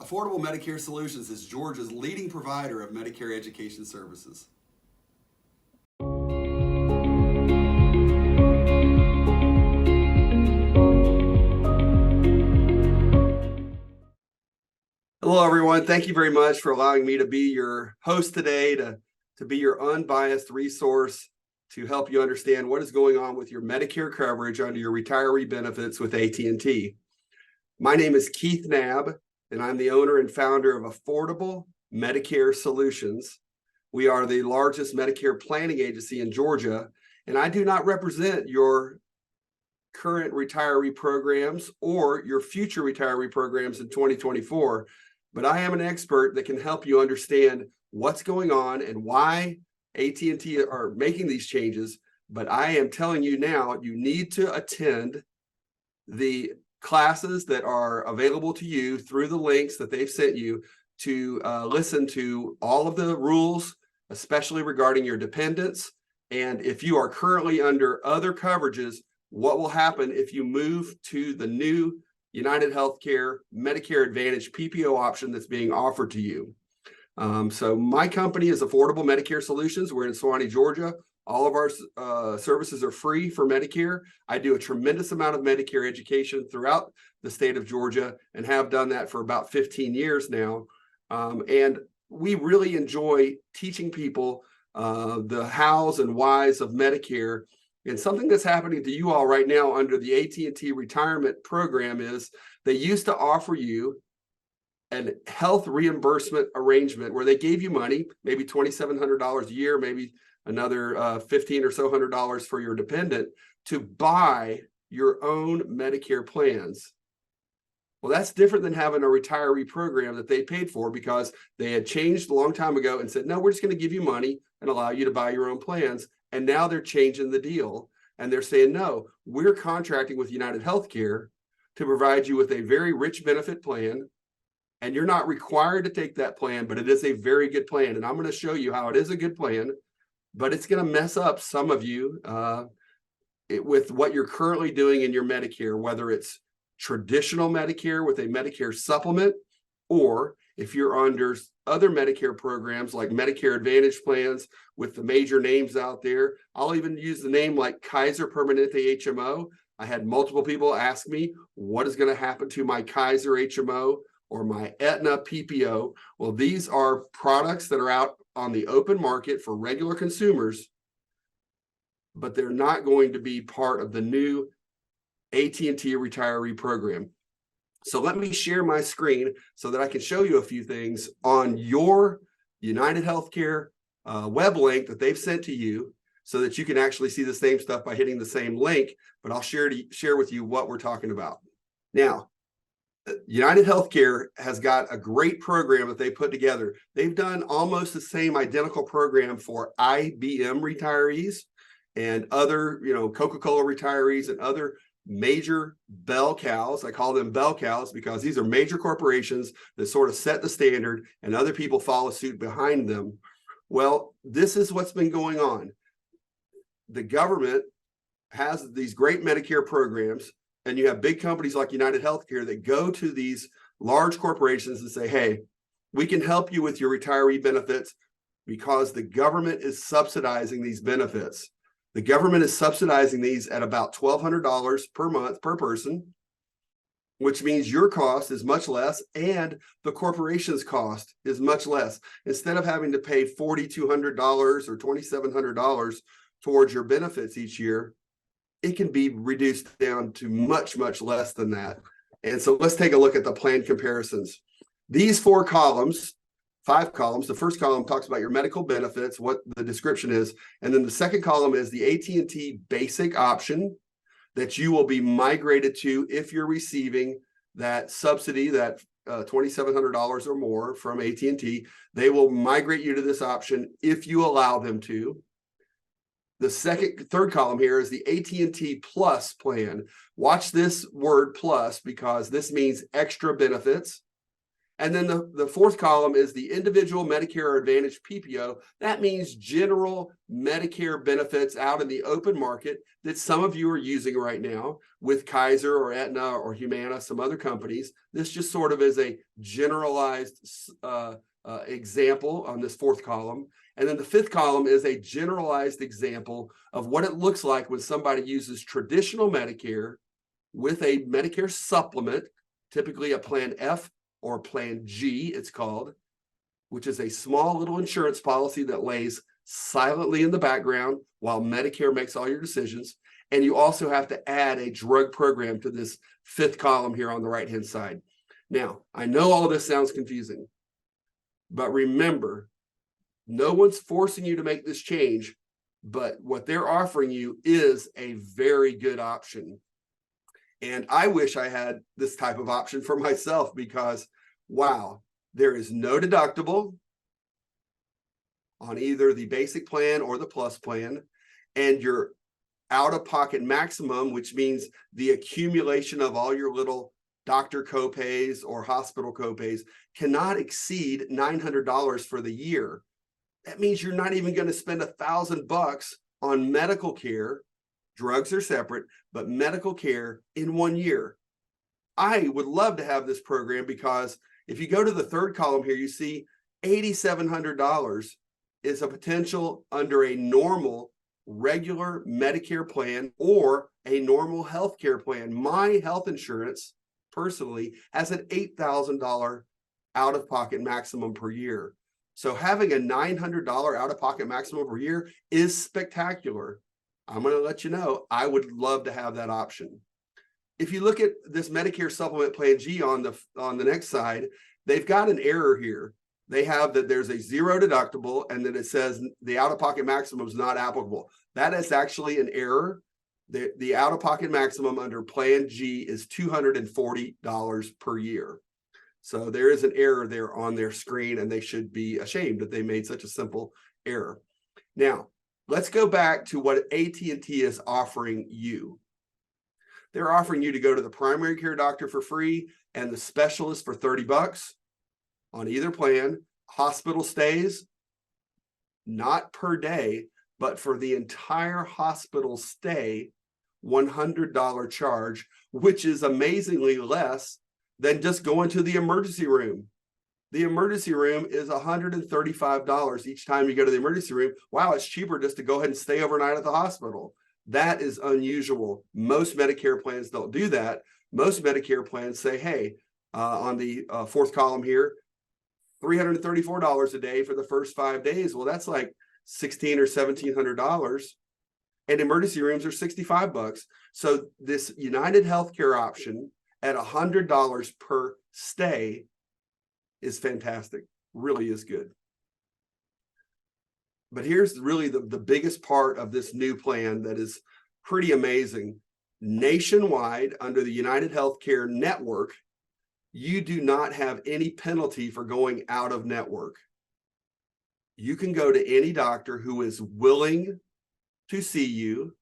Affordable Medicare Solutions is Georgia's leading provider of Medicare education services. Hello, everyone. Thank you very much for allowing me to be your host today, to be your unbiased resource to help you understand what is going on with your Medicare coverage under your retiree benefits with AT&T. My name is Keith Nabb, and I'm the owner and founder of Affordable Medicare Solutions. We are the largest Medicare planning agency in Georgia, and I do not represent your current retiree programs or your future retiree programs in 2024, but I am an expert that can help you understand what's going on and why AT&T are making these changes. But I am telling you now, you need to attend the classes that are available to you through the links that they've sent you to listen to all of the rules, especially regarding your dependents. And if you are currently under other coverages, what will happen if you move to the new United Healthcare Medicare Advantage PPO option that's being offered to you. So my company is Affordable Medicare Solutions. We're in Suwanee, Georgia. All of our services are free for Medicare. I do a tremendous amount of Medicare education throughout the state of Georgia and have done that for about 15 years now. And we really enjoy teaching people the hows and whys of Medicare. And something that's happening to you all right now under the AT&T retirement program is they used to offer you a health reimbursement arrangement where they gave you money, maybe $2,700 a year, maybe another $1,500 or so for your dependent to buy your own Medicare plans. Well, that's different than having a retiree program that they paid for because they had changed a long time ago and said, no, we're just going to give you money and allow you to buy your own plans. And now they're changing the deal and they're saying, no, we're contracting with United Healthcare to provide you with a very rich benefit plan. And you're not required to take that plan, but it is a very good plan. And I'm going to show you how it is a good plan, but it's going to mess up some of you with what you're currently doing in your Medicare, whether it's traditional Medicare with a Medicare supplement, or if you're under other Medicare programs like Medicare Advantage plans with the major names out there. I'll even use the name like Kaiser Permanente HMO. I had multiple people ask me, what is going to happen to my Kaiser HMO or my Aetna PPO? Well, these are products that are out on the open market for regular consumers, but they're not going to be part of the new AT&T retiree program. So let me share my screen so that I can show you a few things on your United Healthcare web link that they've sent to you so that you can actually see the same stuff by hitting the same link, but I'll share with you what we're talking about. Now, United Healthcare has got a great program that they put together. They've done almost the same identical program for IBM retirees and other, Coca-Cola retirees and other major bell cows. I call them bell cows because these are major corporations that sort of set the standard and other people follow suit behind them. Well, this is what's been going on. The government has these great Medicare programs, and you have big companies like United Healthcare that go to these large corporations and say, hey, we can help you with your retiree benefits because the government is subsidizing these benefits. The government is subsidizing these at about $1,200 per month per person, which means your cost is much less and the corporation's cost is much less. Instead of having to pay $4,200 or $2,700 towards your benefits each year, it can be reduced down to much, much less than that. And so let's take a look at the plan comparisons. These 5 columns, the first column talks about your medical benefits, what the description is. And then the second column is the AT&T basic option that you will be migrated to if you're receiving that subsidy, that $2,700 or more from AT&T. They will migrate you to this option if you allow them to. The third column here is the AT&T Plus plan. Watch this word plus because this means extra benefits. And then the fourth column is the individual Medicare Advantage PPO. That means general Medicare benefits out in the open market that some of you are using right now with Kaiser or Aetna or Humana, some other companies. This just sort of is a generalized example on this fourth column. And then the fifth column is a generalized example of what it looks like when somebody uses traditional Medicare with a Medicare supplement, typically a Plan F or Plan G, it's called, which is a small little insurance policy that lays silently in the background while Medicare makes all your decisions. And you also have to add a drug program to this fifth column here on the right-hand side. Now, I know all of this sounds confusing, but remember, no one's forcing you to make this change, but what they're offering you is a very good option. And I wish I had this type of option for myself because, wow, there is no deductible on either the basic plan or the plus plan, and your out-of-pocket maximum, which means the accumulation of all your little doctor copays or hospital copays, cannot exceed $900 for the year. That means you're not even going to spend $1,000 on medical care. Drugs are separate, but medical care in 1 year. I would love to have this program because if you go to the third column here, you see $8,700 is a potential under a normal regular Medicare plan or a normal healthcare plan. My health insurance personally has an $8,000 out-of-pocket maximum per year. So having a $900 out-of-pocket maximum per year is spectacular. I'm going to let you know, I would love to have that option. If you look at this Medicare Supplement Plan G on the next side, they've got an error here. They have that there's a zero deductible and then it says the out-of-pocket maximum is not applicable. That is actually an error. The out-of-pocket maximum under Plan G is $240 per year. So there is an error there on their screen, and they should be ashamed that they made such a simple error. Now, let's go back to what AT&T is offering you. They're offering you to go to the primary care doctor for free and the specialist for $30 on either plan. Hospital stays, not per day, but for the entire hospital stay, $100 charge, which is amazingly less than just going to the emergency room. The emergency room is $135 each time you go to the emergency room. Wow, it's cheaper just to go ahead and stay overnight at the hospital. That is unusual. Most Medicare plans don't do that. Most Medicare plans say, hey, on the fourth column here, $334 a day for the first 5 days. Well, that's like $1,600 or $1,700. And emergency rooms are $65. So this United Healthcare option at $100 per stay is fantastic, really is good. But here's really the biggest part of this new plan that is pretty amazing. Nationwide, under the United Healthcare network, you do not have any penalty for going out of network. You can go to any doctor who is willing to see you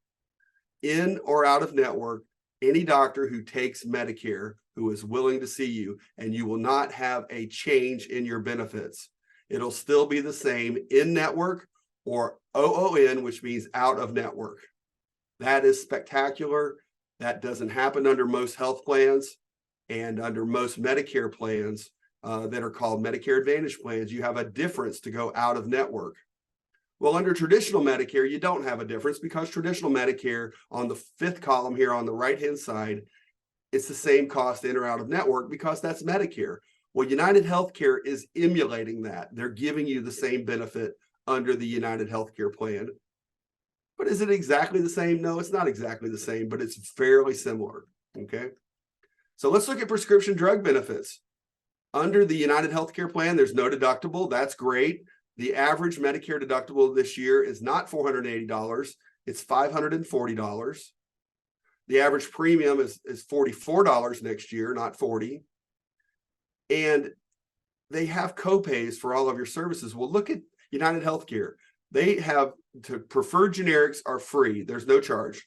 in or out of network, any doctor who takes Medicare who is willing to see you, and you will not have a change in your benefits. It'll still be the same in network or OON, which means out of network. That is spectacular. That doesn't happen under most health plans and under most Medicare plans that are called Medicare Advantage plans. You have a difference to go out of network. Well, under traditional Medicare, you don't have a difference because traditional Medicare on the fifth column here on the right-hand side, it's the same cost in or out of network because that's Medicare. Well, United Healthcare is emulating that. They're giving you the same benefit under the United Healthcare plan. But is it exactly the same? No, it's not exactly the same, but it's fairly similar, okay? So let's look at prescription drug benefits. Under the United Healthcare plan, there's no deductible. That's great. The average Medicare deductible this year is not $480. It's $540. The average premium is $44 next year, not $40. And they have copays for all of your services. Well, look at United Healthcare. They have preferred generics are free. There's no charge.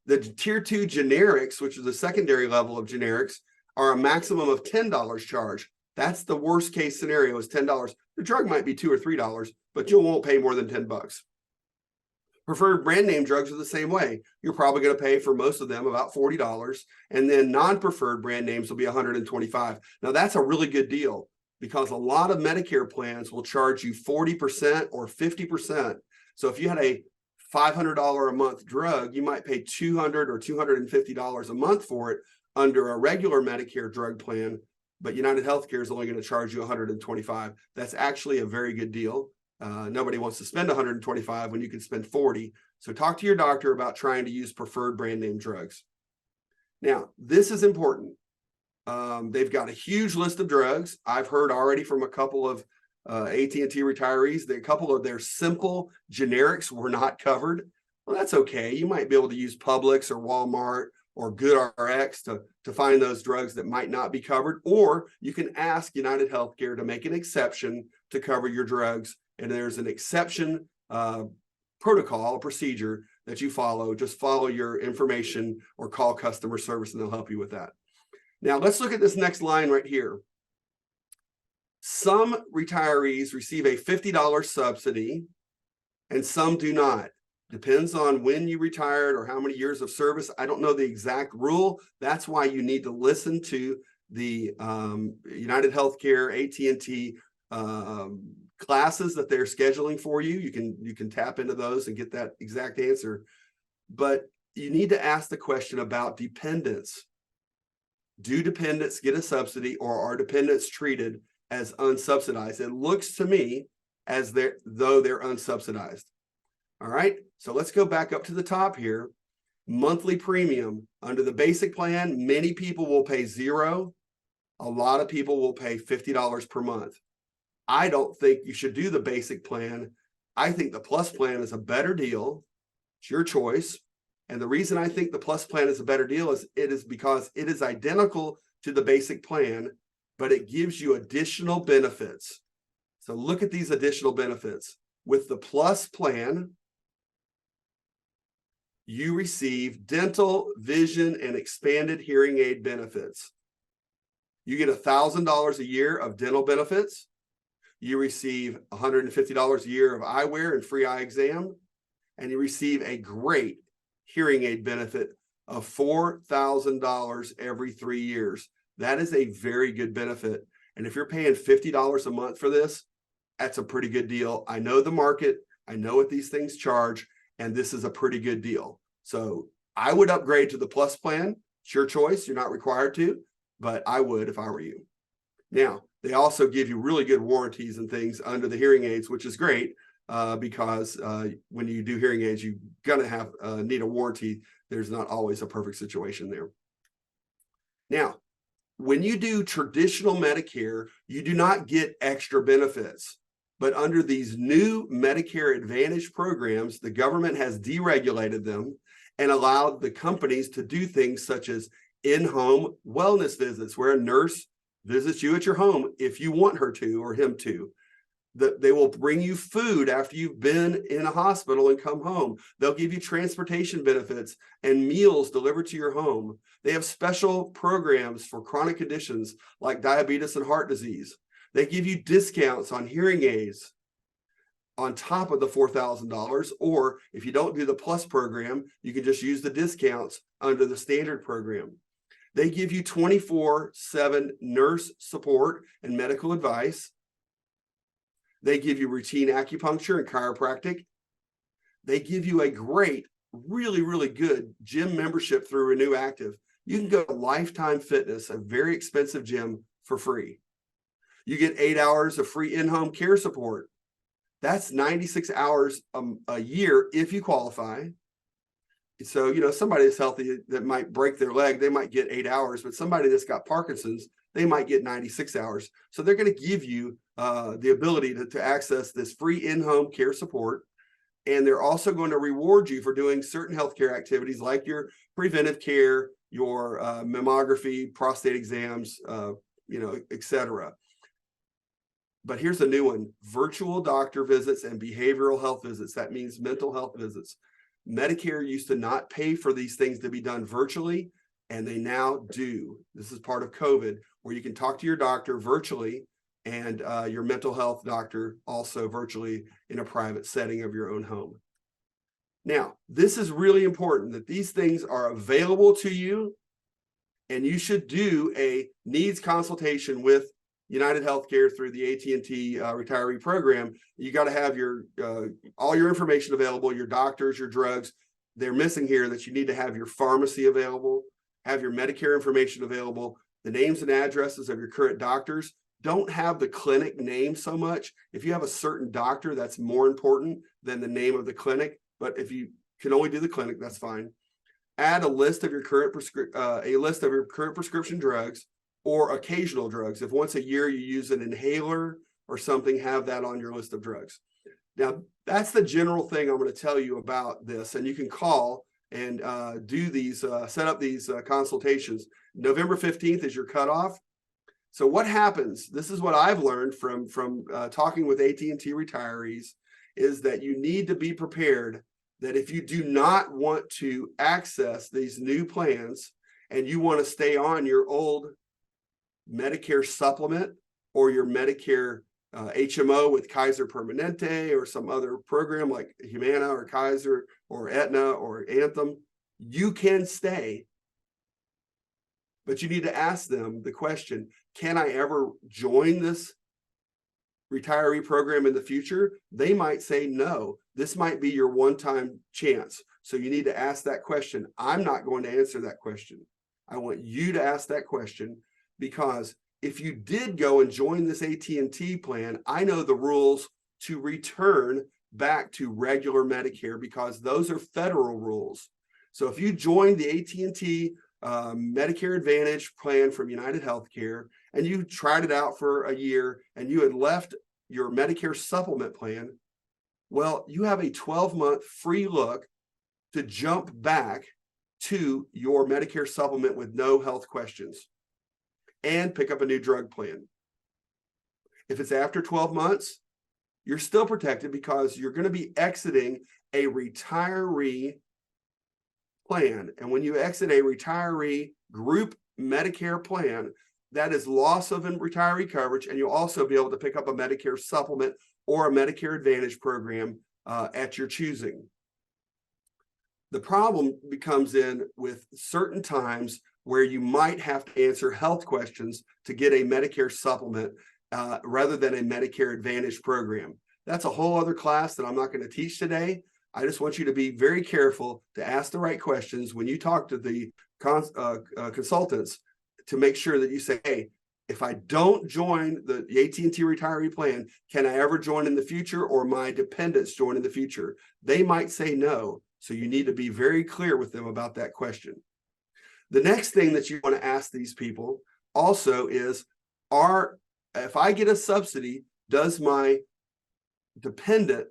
The tier 2 generics, which is the secondary level of generics, are a maximum of $10 charge. That's the worst case scenario is $10. The drug might be $2 or $3, but you won't pay more than $10. Preferred brand name drugs are the same way. You're probably going to pay for most of them about $40, and then non-preferred brand names will be $125. Now that's a really good deal because a lot of Medicare plans will charge you 40% or 50%. So if you had a $500 a month drug, you might pay $200 or $250 a month for it under a regular Medicare drug plan, but United Healthcare is only going to charge you $125. That's actually a very good deal. Nobody wants to spend $125 when you can spend $40. So talk to your doctor about trying to use preferred brand name drugs. Now, this is important. They've got a huge list of drugs. I've heard already from a couple of AT&T retirees that a couple of their simple generics were not covered. Well, that's okay. You might be able to use Publix or Walmart or GoodRx to find those drugs that might not be covered, or you can ask United Healthcare to make an exception to cover your drugs. And there's an exception protocol, a procedure that you follow. Just follow your information or call customer service and they'll help you with that. Now let's look at this next line right here. Some retirees receive a $50 subsidy and some do not. Depends on when you retired or how many years of service. I don't know the exact rule. That's why you need to listen to the United Healthcare, AT&T classes that they're scheduling for you. You can tap into those and get that exact answer. But you need to ask the question about dependents. Do dependents get a subsidy, or are dependents treated as unsubsidized? It looks to me as though they're unsubsidized. All right, so let's go back up to the top here. Monthly premium under the basic plan, many people will pay $0. A lot of people will pay $50 per month. I don't think you should do the basic plan. I think the plus plan is a better deal. It's your choice. And the reason I think the plus plan is a better deal is because it is identical to the basic plan, but it gives you additional benefits. So look at these additional benefits. With the plus plan, you receive dental, vision, and expanded hearing aid benefits. You get $1,000 a year of dental benefits. You receive $150 a year of eyewear and free eye exam. And you receive a great hearing aid benefit of $4,000 every 3 years. That is a very good benefit. And if you're paying $50 a month for this, that's a pretty good deal. I know the market. I know what these things charge, and this is a pretty good deal. So I would upgrade to the plus plan. It's your choice. You're not required to, but I would if I were you. Now, they also give you really good warranties and things under the hearing aids, which is great. Because when you do hearing aids, you're going to need a warranty. There's not always a perfect situation there. Now, when you do traditional Medicare, you do not get extra benefits. But under these new Medicare Advantage programs, the government has deregulated them and allowed the companies to do things such as in-home wellness visits, where a nurse visits you at your home if you want her to or him to. They will bring you food after you've been in a hospital and come home. They'll give you transportation benefits and meals delivered to your home. They have special programs for chronic conditions like diabetes and heart disease. They give you discounts on hearing aids on top of the $4,000, or if you don't do the plus program, you can just use the discounts under the standard program. They give you 24/7 nurse support and medical advice. They give you routine acupuncture and chiropractic. They give you a great, really, really good gym membership through Renew Active. You can go to Lifetime Fitness, a very expensive gym, for free. You get 8 hours of free in-home care support. That's 96 hours a year if you qualify. So, somebody that's healthy that might break their leg, they might get 8 hours, but somebody that's got Parkinson's, they might get 96 hours. So they're going to give you the ability to access this free in-home care support. And they're also going to reward you for doing certain healthcare activities like your preventive care, your mammography, prostate exams, et cetera. But here's a new one: virtual doctor visits and behavioral health visits. That means mental health visits. Medicare used to not pay for these things to be done virtually. And they now do. This is part of COVID, where you can talk to your doctor virtually and your mental health doctor also virtually in a private setting of your own home. Now, this is really important that these things are available to you, and you should do a needs consultation with United Healthcare through the AT&T Retiree program. You got to have your all your information available, your doctors, your drugs. They're missing here that you need to have your pharmacy available, have your Medicare information available, the names and addresses of your current doctors. Don't have the clinic name so much. If you have a certain doctor, that's more important than the name of the clinic. But if you can only do the clinic, that's fine. Add a list of your current prescription drugs or occasional drugs. If once a year you use an inhaler or something, have that on your list of drugs. Now, that's the general thing I'm going to tell you about this, and you can call and do these, set up these consultations. November 15th is your cutoff. So what happens, this is what I've learned from talking with AT&T retirees, is that you need to be prepared that if you do not want to access these new plans and you want to stay on your old Medicare supplement or your Medicare HMO with Kaiser Permanente or some other program like Humana or Kaiser or Aetna or Anthem, you can stay. But you need to ask them the question, can I ever join this retiree program in the future? They might say no. This might be your one-time chance. So you need to ask that question. I'm not going to answer that question. I want you to ask that question, because if you did go and join this AT&T plan, I know the rules to return back to regular Medicare, because those are federal rules. So if you joined the AT&T Medicare Advantage plan from United Healthcare and you tried it out for a year and you had left your Medicare supplement plan, well, you have a 12-month free look to jump back to your Medicare supplement with no health questions and pick up a new drug plan. If it's after 12 months, you're still protected because you're going to be exiting a retiree plan. And when you exit a retiree group Medicare plan, that is loss of retiree coverage, and you'll also be able to pick up a Medicare supplement or a Medicare Advantage program at your choosing. The problem becomes in with certain times where you might have to answer health questions to get a Medicare supplement rather than a Medicare Advantage program. That's a whole other class that I'm not going to teach today. I just want you to be very careful to ask the right questions when you talk to the consultants, to make sure that you say, hey, if I don't join the AT&T retiree plan, can I ever join in the future, or my dependents join in the future? They might say no. So you need to be very clear with them about that question. The next thing that you want to ask these people also is, if I get a subsidy, does my dependent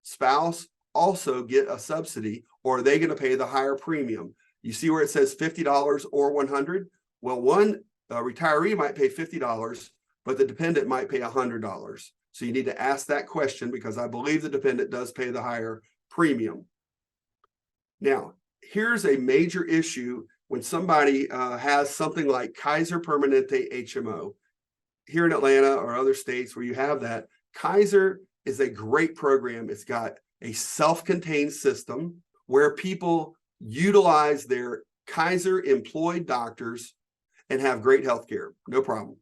spouse also get a subsidy, or are they going to pay the higher premium? You see where it says $50 or $100? Well, one retiree might pay $50, but the dependent might pay $100. So you need to ask that question, because I believe the dependent does pay the higher premium. Now, here's a major issue when somebody has something like Kaiser Permanente HMO. Here in Atlanta or other states where you have that, Kaiser is a great program. It's got a self-contained system where people utilize their Kaiser employed doctors and have great health care, no problem.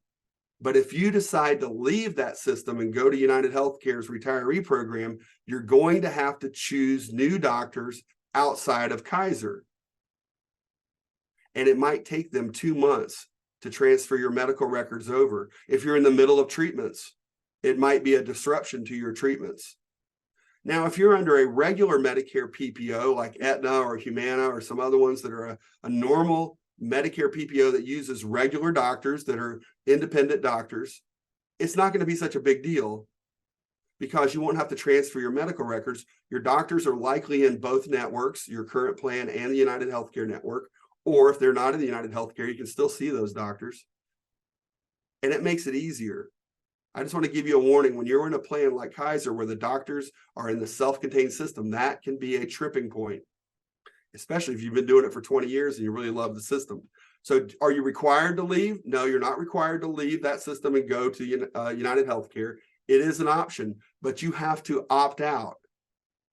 But if you decide to leave that system and go to United Healthcare's retiree program, you're going to have to choose new doctors outside of Kaiser. And it might take them 2 months to transfer your medical records over. If you're in the middle of treatments, it might be a disruption to your treatments. Now, if you're under a regular Medicare PPO like Aetna or Humana or some other ones that are a normal Medicare PPO that uses regular doctors that are independent doctors, it's not going to be such a big deal, because you won't have to transfer your medical records. Your doctors are likely in both networks, your current plan and the United Healthcare network, or if they're not in the United Healthcare, you can still see those doctors. And it makes it easier. I just want to give you a warning. When you're in a plan like Kaiser where the doctors are in the self-contained system, that can be a tripping point. especially if you've been doing it for 20 years and you really love the system. So are you required to leave? No, you're not required to leave that system and go to United Healthcare. It is an option, but you have to opt out.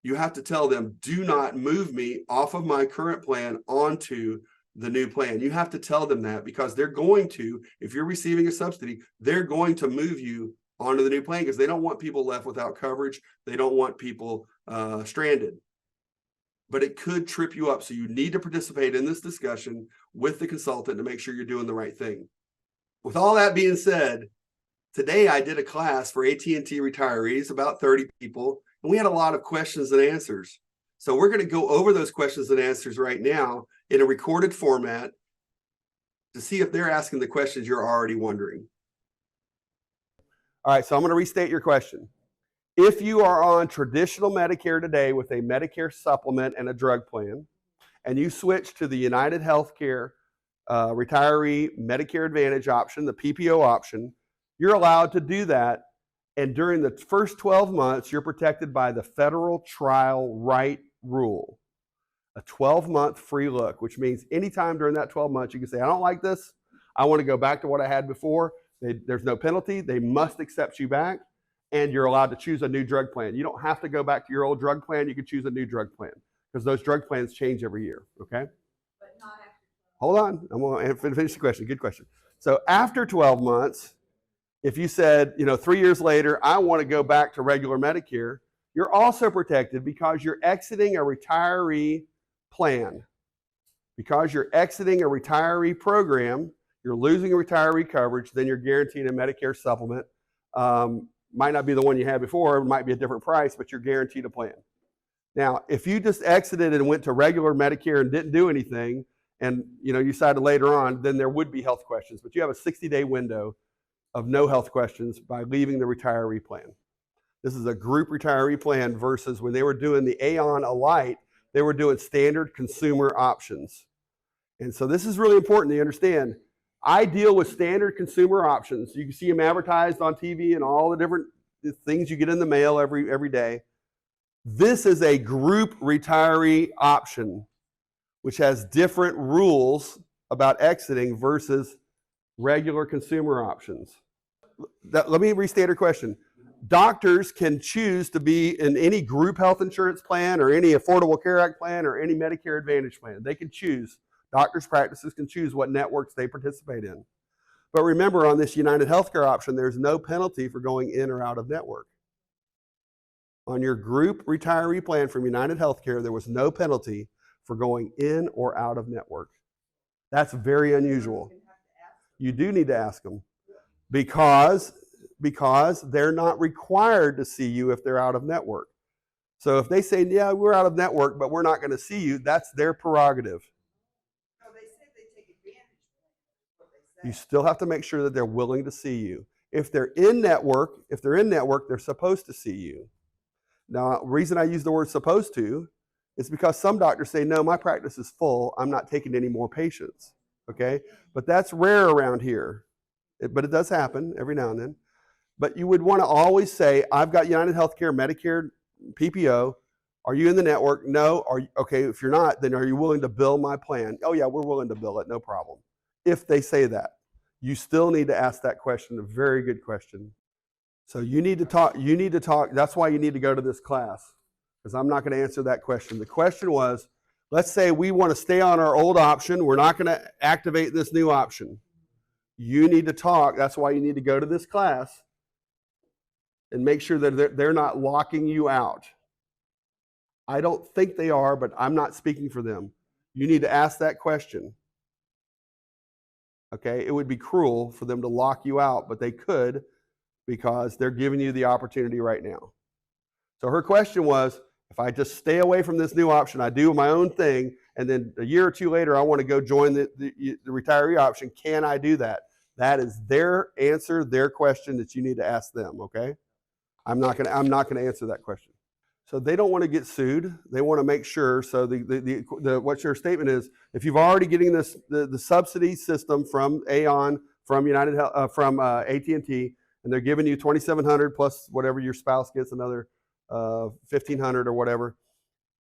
You have to tell them, do not move me off of my current plan onto the new plan. You have to tell them that, because they're going to, if you're receiving a subsidy, they're going to move you onto the new plan because they don't want people left without coverage. They don't want people stranded. But it could trip you up. So you need to participate in this discussion with the consultant to make sure you're doing the right thing. With all that being said, today I did a class for AT&T retirees, about 30 people, and we had a lot of questions and answers. So we're going to go over those questions and answers right now in a recorded format to see if they're asking the questions you're already wondering. All right, so I'm going to restate your question. If you are on traditional Medicare today with a Medicare supplement and a drug plan, and you switch to the United Healthcare Retiree Medicare Advantage option, the PPO option, you're allowed to do that. And during the first 12 months, you're protected by the federal trial right rule, a 12-month free look, which means anytime during that 12 months, you can say, I don't like this. I want to go back to what I had before. There's no penalty. They must accept you back. And you're allowed to choose a new drug plan. You don't have to go back to your old drug plan. You can choose a new drug plan because those drug plans change every year, okay? But not after 12. Hold on, I'm going to finish the question. Good question. So after 12 months, if you said, 3 years later, I want to go back to regular Medicare, you're also protected because you're exiting a retiree plan. Because you're exiting a retiree program, you're losing a retiree coverage, then you're guaranteed a Medicare supplement. Might not be the one you had before, it might be a different price, but you're guaranteed a plan. Now, if you just exited and went to regular Medicare and didn't do anything, and you decided later on, then there would be health questions. But you have a 60-day window of no health questions by leaving the retiree plan. This is a group retiree plan versus when they were doing the Aon Elite, they were doing standard consumer options. And so this is really important to understand. I deal with standard consumer options. You can see them advertised on TV and all the different things you get in the mail every day. This is a group retiree option, which has different rules about exiting versus regular consumer options. Let me restate your question. Doctors can choose to be in any group health insurance plan or any Affordable Care Act plan or any Medicare Advantage plan. They can choose. Doctors' practices can choose what networks they participate in. But remember, on this United Healthcare option, there's no penalty for going in or out of network. On your group retiree plan from United Healthcare, there was no penalty for going in or out of network. That's very unusual. You do need to ask them because they're not required to see you if they're out of network. So if they say, yeah, we're out of network, but we're not going to see you, that's their prerogative. You still have to make sure that they're willing to see you. If they're in network, they're supposed to see you. Now, the reason I use the word supposed to is because some doctors say, no, my practice is full. I'm not taking any more patients, okay? But that's rare around here. But it does happen every now and then. But you would want to always say, I've got United Healthcare, Medicare, PPO. Are you in the network? No. Okay, if you're not, then are you willing to bill my plan? Oh yeah, we're willing to bill it, no problem. If they say that, you still need to ask that question, a very good question. So you need to talk, that's why you need to go to this class, because I'm not going to answer that question. The question was, let's say we want to stay on our old option, we're not going to activate this new option. You need to talk, that's why you need to go to this class and make sure that they're not locking you out. I don't think they are, but I'm not speaking for them. You need to ask that question. Okay, it would be cruel for them to lock you out, but they could because they're giving you the opportunity right now. So her question was, if I just stay away from this new option, I do my own thing, and then a year or two later, I want to go join the retiree option, can I do that? That is their answer, their question that you need to ask them, okay? I'm not going to answer that question. So they don't want to get sued. They want to make sure. So what your statement is, if you've already getting the subsidy system from Aon, from United, from AT&T, and they're giving you $2,700 plus whatever your spouse gets, another $1,500 or whatever.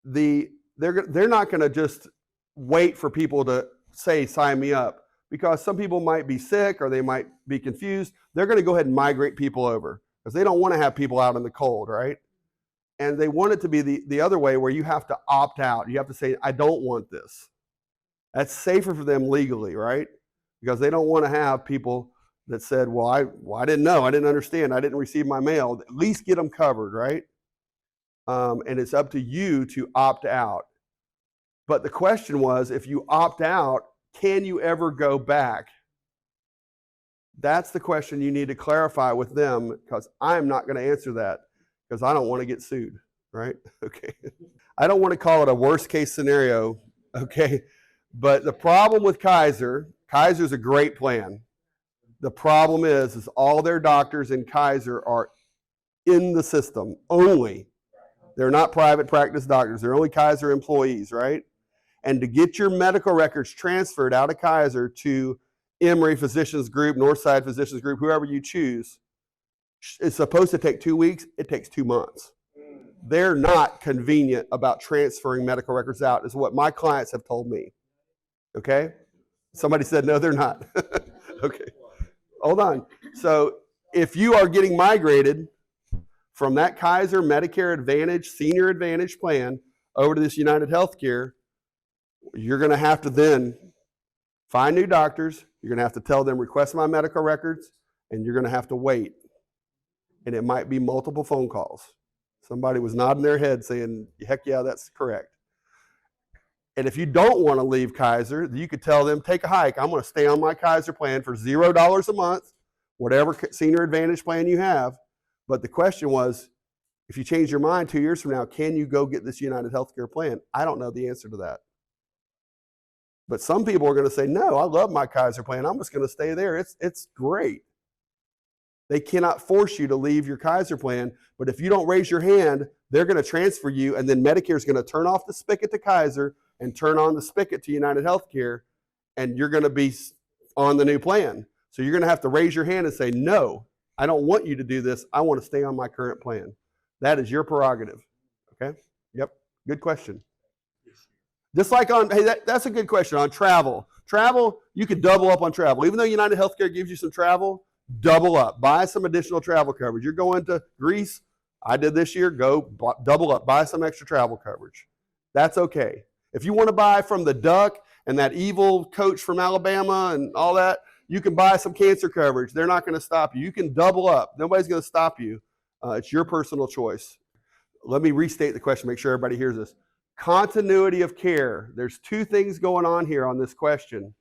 The they're not going to just wait for people to say, sign me up, because some people might be sick or they might be confused. They're going to go ahead and migrate people over because they don't want to have people out in the cold, right? And they want it to be the other way where you have to opt out. You have to say, I don't want this. That's safer for them legally, right? Because they don't want to have people that said, well, I didn't know, I didn't understand, I didn't receive my mail. At least get them covered, right? And it's up to you to opt out. But the question was, if you opt out, can you ever go back? That's the question you need to clarify with them, because I'm not going to answer that because I don't want to get sued, right? Okay. I don't want to call it a worst case scenario, okay? But the problem with Kaiser's a great plan. The problem is all their doctors in Kaiser are in the system only. They're not private practice doctors. They're only Kaiser employees, right? And to get your medical records transferred out of Kaiser to Emory Physicians Group, Northside Physicians Group, whoever you choose, it's supposed to take 2 weeks. It takes 2 months. They're not convenient about transferring medical records out, is what my clients have told me. Okay? Somebody said, no, they're not. Okay. Hold on. So if you are getting migrated from that Kaiser Medicare Advantage, Senior Advantage plan over to this United Healthcare, you're going to have to then find new doctors. You're going to have to tell them, request my medical records, and you're going to have to wait. And it might be multiple phone calls. Somebody was nodding their head saying, heck yeah, that's correct. And if you don't want to leave Kaiser, you could tell them, take a hike. I'm going to stay on my Kaiser plan for $0 a month, whatever Senior Advantage plan you have. But the question was, if you change your mind 2 years from now, can you go get this United Healthcare plan? I don't know the answer to that. But some people are going to say, no, I love my Kaiser plan. I'm just going to stay there. It's great. They cannot force you to leave your Kaiser plan, but if you don't raise your hand, they're going to transfer you, and then Medicare is going to turn off the spigot to Kaiser and turn on the spigot to United Healthcare, and you're going to be on the new plan. So you're going to have to raise your hand and say, no, I don't want you to do this. I want to stay on my current plan. That is your prerogative. Okay? Yep. Good question. Just like on, hey, that's a good question on travel. Travel, you could double up on travel. Even though United Healthcare gives you some travel, double up. Buy some additional travel coverage. You're going to Greece. I did this year. Go double up. Buy some extra travel coverage. That's okay. If you want to buy from the Duck and that evil coach from Alabama and all that, you can buy some cancer coverage. They're not going to stop you. You can double up. Nobody's going to stop you. It's your personal choice. Let me restate the question, make sure everybody hears this. Continuity of care. There's two things going on here on this question.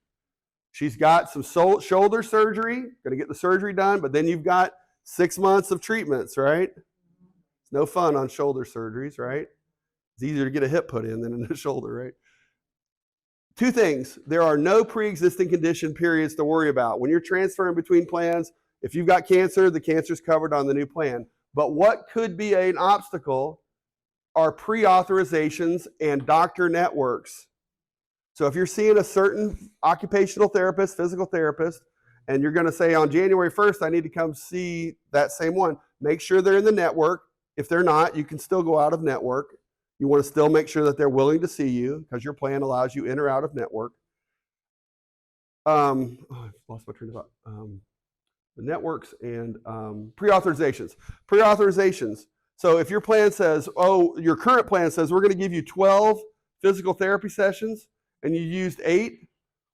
She's got some shoulder surgery, going to get the surgery done, but then you've got 6 months of treatments, right? It's no fun on shoulder surgeries, right? It's easier to get a hip put in than in the shoulder, right? Two things. There are no pre-existing condition periods to worry about. When you're transferring between plans, if you've got cancer, the cancer's covered on the new plan. But what could be an obstacle are pre-authorizations and doctor networks. So if you're seeing a certain occupational therapist, physical therapist, and you're going to say on January 1st, I need to come see that same one, make sure they're in the network. If they're not, you can still go out of network. You want to still make sure that they're willing to see you because your plan allows you in or out of network. I lost my train of thought. The networks and pre-authorizations. Pre-authorizations. So if your plan says, your current plan says we're going to give you 12 physical therapy sessions and you used 8,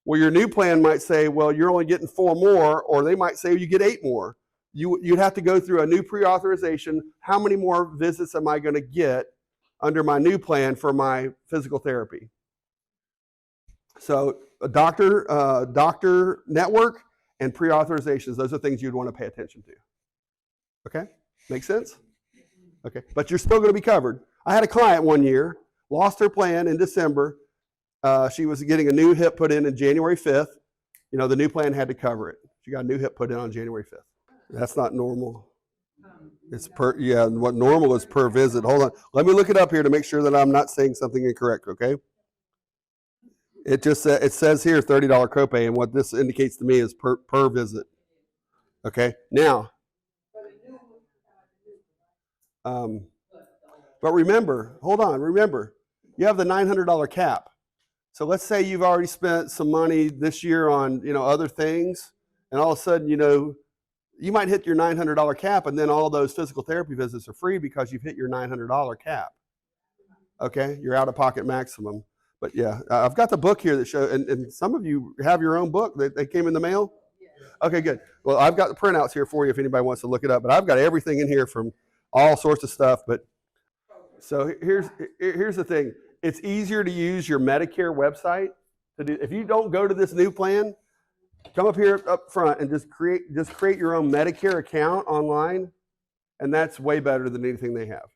well, your new plan might say, well, you're only getting 4 more, or they might say you get 8 more. You'd have to go through a new pre-authorization. How many more visits am I going to get under my new plan for my physical therapy? So a doctor network and pre-authorizations, those are things you'd want to pay attention to. Okay? Make sense? Okay, but you're still going to be covered. I had a client one year, lost her plan in December. She was getting a new hip put in January 5th. You know, the new plan had to cover it. She got a new hip put in on January 5th. That's not normal. It's what normal is per visit. Hold on. Let me look it up here to make sure that I'm not saying something incorrect, okay? It says here $30 copay, and what this indicates to me is per visit. Okay, now, but remember, hold on, remember, you have the $900 cap. So let's say you've already spent some money this year on, other things, and all of a sudden, you might hit your $900 cap, and then all those physical therapy visits are free because you've hit your $900 cap. Okay, your out-of-pocket maximum. But yeah, I've got the book here that shows, and some of you have your own book. They came in the mail? Okay, good. Well, I've got the printouts here for you if anybody wants to look it up, but I've got everything in here from all sorts of stuff. But so here's the thing. It's easier to use your Medicare website to do. If you don't go to this new plan, come up here up front and just create your own Medicare account online, and that's way better than anything they have.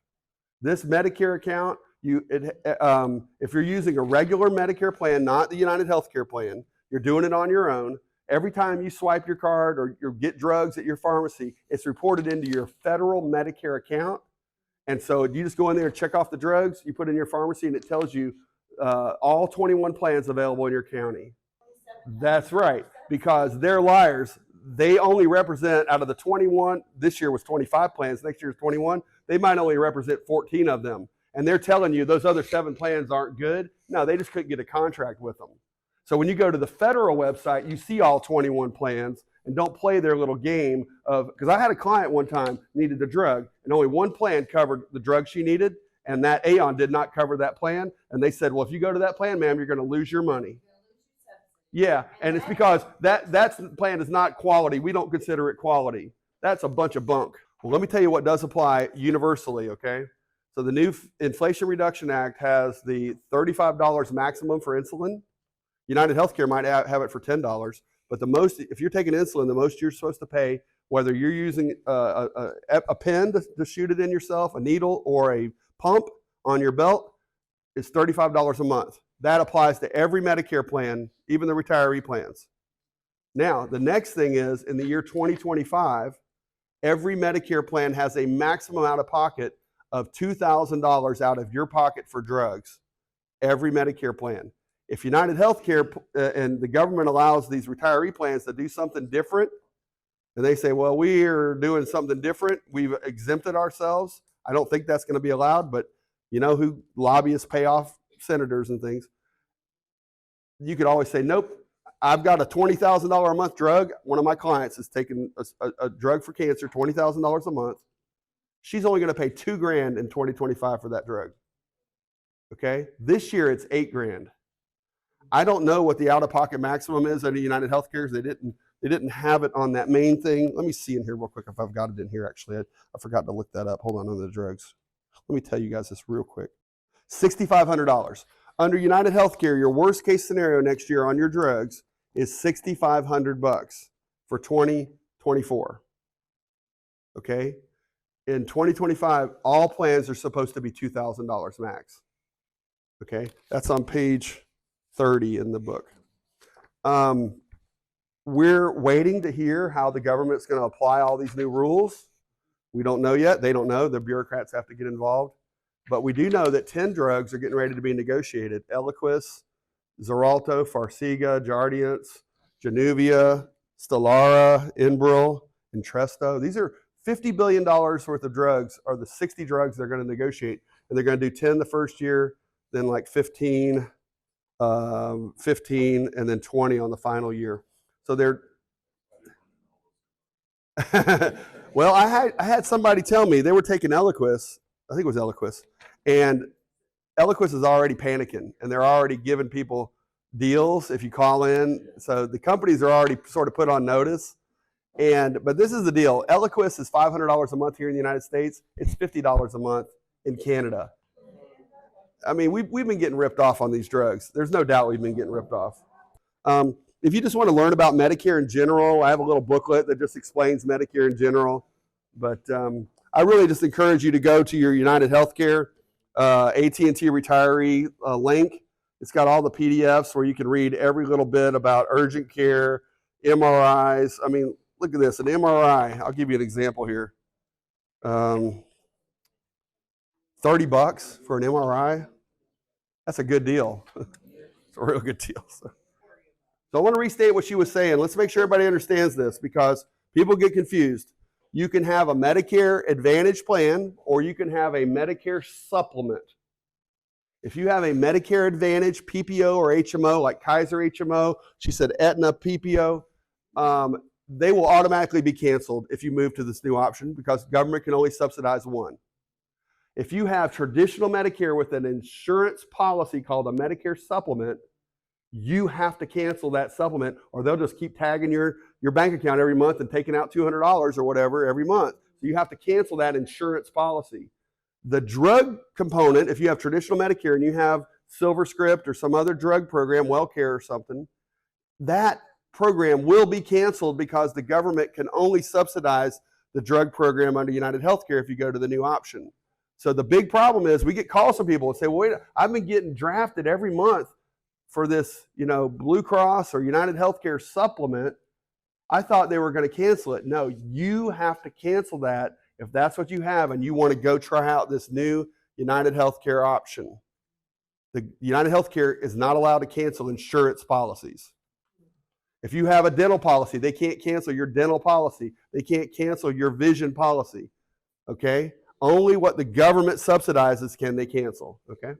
This Medicare account, if you're using a regular Medicare plan, not the United Healthcare plan, you're doing it on your own. Every time you swipe your card or you get drugs at your pharmacy, it's reported into your federal Medicare account. And so you just go in there and check off the drugs, you put in your pharmacy, and it tells you all 21 plans available in your county. That's right, because they're liars. They only represent, out of the 21, this year was 25 plans, next year is 21, they might only represent 14 of them. And they're telling you those other 7 plans aren't good. No, they just couldn't get a contract with them. So when you go to the federal website, you see all 21 plans, and don't play their little game of, because I had a client one time needed a drug, and only one plan covered the drug she needed, and that Aon did not cover that plan. And they said, well, if you go to that plan, ma'am, you're going to lose your money. Yeah, and it's because that plan is not quality. We don't consider it quality. That's a bunch of bunk. Well, let me tell you what does apply universally, okay? So the new Inflation Reduction Act has the $35 maximum for insulin. United Healthcare might have it for $10, but the most, if you're taking insulin, the most you're supposed to pay, whether you're using a pen to shoot it in yourself, a needle, or a pump on your belt, is $35 a month. That applies to every Medicare plan, even the retiree plans. Now, the next thing is, in the year 2025, every Medicare plan has a maximum out-of-pocket of $2,000 out of your pocket for drugs. Every Medicare plan. If United Healthcare and the government allows these retiree plans to do something different, and they say, well, we're doing something different, we've exempted ourselves, I don't think that's going to be allowed, but you know who lobbyists pay off senators and things. You could always say, nope, I've got a $20,000 a month drug. One of my clients is taking a drug for cancer, $20,000 a month. She's only going to pay $2,000 in 2025 for that drug. Okay, this year it's $8,000. I don't know what the out-of-pocket maximum is under United Healthcare. They didn't have it on that main thing. Let me see in here real quick if I've got it in here. Actually, I forgot to look that up. Hold on, under the drugs. Let me tell you guys this real quick. $6,500 under United Healthcare. Your worst case scenario next year on your drugs is $6,500 for 2024. Okay, in 2025, all plans are supposed to be $2,000 max. Okay, that's on page 30 in the book. We're waiting to hear how the government's going to apply all these new rules. We don't know yet. They don't know. The bureaucrats have to get involved. But we do know that 10 drugs are getting ready to be negotiated. Eliquis, Xarelto, Farxiga, Jardiance, Januvia, Stelara, Enbrel, Entresto. These are $50 billion worth of drugs, are the 60 drugs they're going to negotiate. And they're going to do 10 the first year, then like 15, and then 20 on the final year. So they're, well, I had somebody tell me they were taking Eliquis, I think it was Eliquis, and Eliquis is already panicking, and they're already giving people deals if you call in. So the companies are already sort of put on notice. But this is the deal. Eliquis is $500 a month here in the United States. It's $50 a month in Canada. I mean, we've been getting ripped off on these drugs. There's no doubt we've been getting ripped off. If you just want to learn about Medicare in general, I have a little booklet that just explains Medicare in general. But I really just encourage you to go to your United Healthcare AT&T Retiree link. It's got all the PDFs where you can read every little bit about urgent care, MRIs. I mean, look at this, an MRI. I'll give you an example here. $30 for an MRI. That's a good deal. It's a real good deal. So I want to restate what she was saying. Let's make sure everybody understands this because people get confused. You can have a Medicare Advantage plan or you can have a Medicare supplement. If you have a Medicare Advantage PPO or HMO, like Kaiser HMO, she said Aetna PPO, they will automatically be canceled if you move to this new option because government can only subsidize one. If you have traditional Medicare with an insurance policy called a Medicare supplement, you have to cancel that supplement or they'll just keep tagging your bank account every month and taking out $200 or whatever every month. So you have to cancel that insurance policy. The drug component, if you have traditional Medicare and you have SilverScript or some other drug program, WellCare or something, that program will be canceled because the government can only subsidize the drug program under United Healthcare if you go to the new option. So the big problem is we get calls from people and say, well, wait, I've been getting drafted every month for this, Blue Cross or United Healthcare supplement. I thought they were going to cancel it. No, you have to cancel that if that's what you have and you want to go try out this new United Healthcare option. The United Healthcare is not allowed to cancel insurance policies. If you have a dental policy, they can't cancel your dental policy. They can't cancel your vision policy. Okay? Only what the government subsidizes can they cancel. Okay?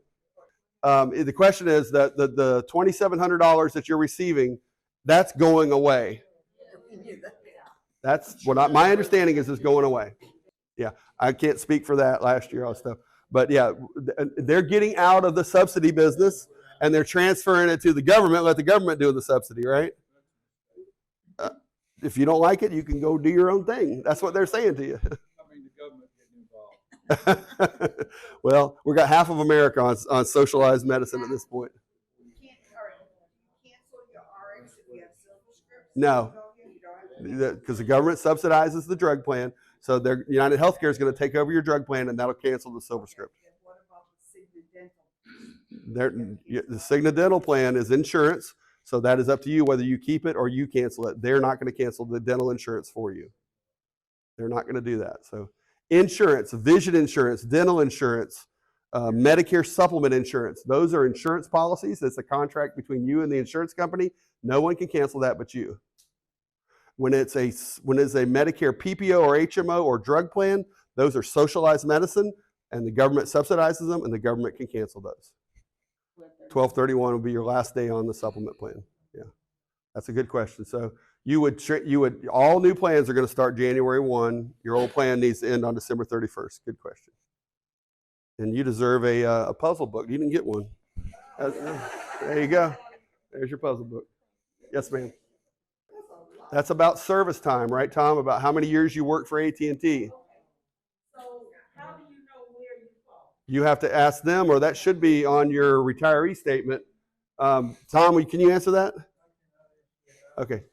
The question is that the $2,700 that you're receiving, that's going away. That's what my understanding is going away. Yeah, I can't speak for that last year, all stuff. But yeah, they're getting out of the subsidy business and they're transferring it to the government. Let the government do the subsidy, right? If you don't like it, you can go do your own thing. That's what they're saying to you. I mean, the government getting involved. Well, we got half of America on socialized medicine at this point. You can't cancel your RX if you have SilverScript? No, because the government subsidizes the drug plan. So United Healthcare is going to take over your drug plan, and that'll cancel the SilverScript. What about the Cigna Dental? The Cigna Dental plan is insurance, so that is up to you whether you keep it or you cancel it. They're not going to cancel the dental insurance for you. They're not going to do that. So insurance, vision insurance, dental insurance, Medicare supplement insurance, those are insurance policies. It's a contract between you and the insurance company. No one can cancel that but you. When it's a Medicare PPO or HMO or drug plan, those are socialized medicine, and the government subsidizes them, and the government can cancel those. 12/31 will be your last day on the supplement plan. Yeah, that's a good question. So you would all new plans are going to start January 1. Your old plan needs to end on December 31st. Good question. And you deserve a puzzle book. You didn't get one. There you go. There's your puzzle book. Yes, ma'am. That's about service time, right, Tom? About how many years you worked for AT&T. So how do you know where you fall? You have to ask them, or that should be on your retiree statement. Tom, can you answer that? Okay.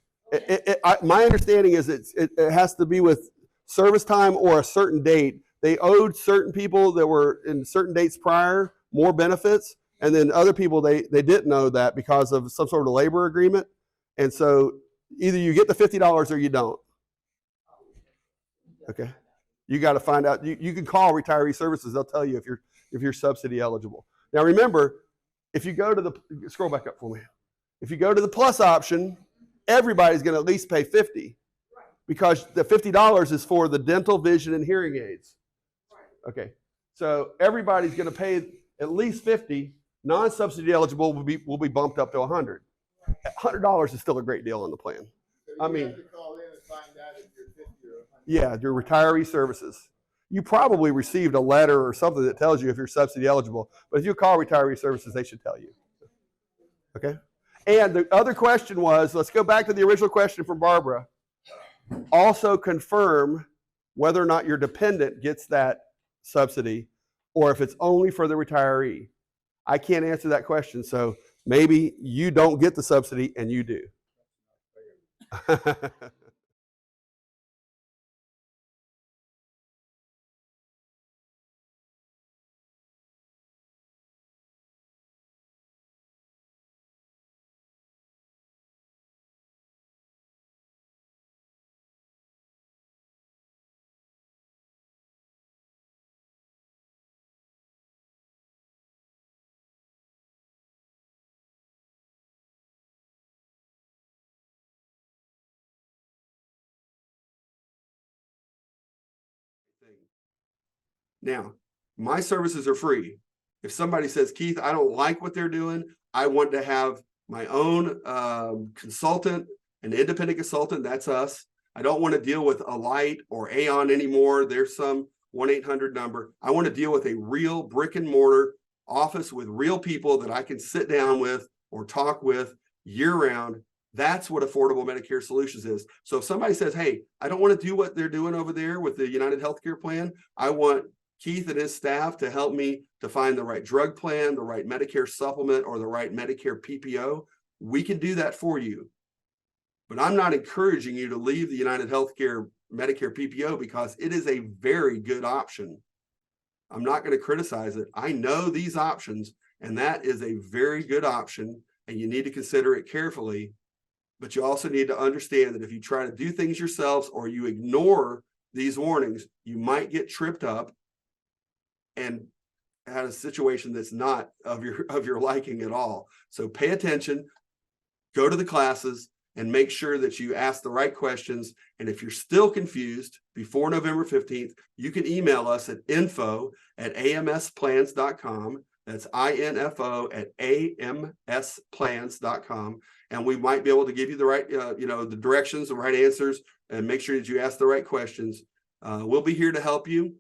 My understanding is it has to be with service time or a certain date. They owed certain people that were in certain dates prior more benefits, and then other people they didn't know that because of some sort of labor agreement. And so either you get the $50 or you don't. Okay. You got to find out. You can call retiree services. They'll tell you if you're subsidy eligible. Now remember, if you go to the scroll back up for me. If you go to the plus option, everybody's going to at least pay $50 because the $50 is for the dental, vision, and hearing aids. Okay. So everybody's going to pay at least $50. Non-subsidy eligible will be bumped up to $100. $100 is still a great deal on the plan. So I mean, have to call in and find out if you're 50 or 100. Yeah, your retiree services. You probably received a letter or something that tells you if you're subsidy eligible. But if you call retiree services, they should tell you. Okay? And the other question was, let's go back to the original question from Barbara. Also confirm whether or not your dependent gets that subsidy or if it's only for the retiree. I can't answer that question, so maybe you don't get the subsidy and you do. Now, my services are free. If somebody says, Keith, I don't like what they're doing, I want to have my own consultant, an independent consultant, that's us. I don't want to deal with Alight or Aon anymore. There's some 1-800 number. I want to deal with a real brick and mortar office with real people that I can sit down with or talk with year round. That's what Affordable Medicare Solutions is. So if somebody says, hey, I don't want to do what they're doing over there with the United Healthcare plan, I want Keith and his staff to help me to find the right drug plan, the right Medicare supplement, or the right Medicare PPO, we can do that for you. But I'm not encouraging you to leave the United Healthcare Medicare PPO because it is a very good option. I'm not going to criticize it. I know these options, and that is a very good option, and you need to consider it carefully. But you also need to understand that if you try to do things yourselves or you ignore these warnings, you might get tripped up and have a situation that's not of your liking at all. So pay attention, go to the classes, and make sure that you ask the right questions. And if you're still confused before November 15th, you can email us at info@amsplans.com. That's info@amsplans.com. And we might be able to give you the right, the directions, the right answers, and make sure that you ask the right questions. We'll be here to help you.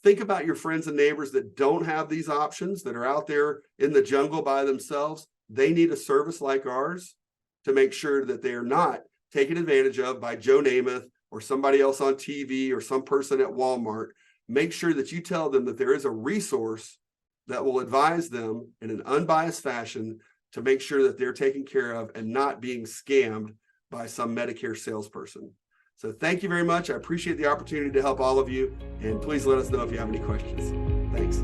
Think about your friends and neighbors that don't have these options, that are out there in the jungle by themselves. They need a service like ours to make sure that they are not taken advantage of by Joe Namath or somebody else on TV or some person at Walmart. Make sure that you tell them that there is a resource that will advise them in an unbiased fashion to make sure that they're taken care of and not being scammed by some Medicare salesperson. So thank you very much. I appreciate the opportunity to help all of you, and please let us know if you have any questions. Thanks.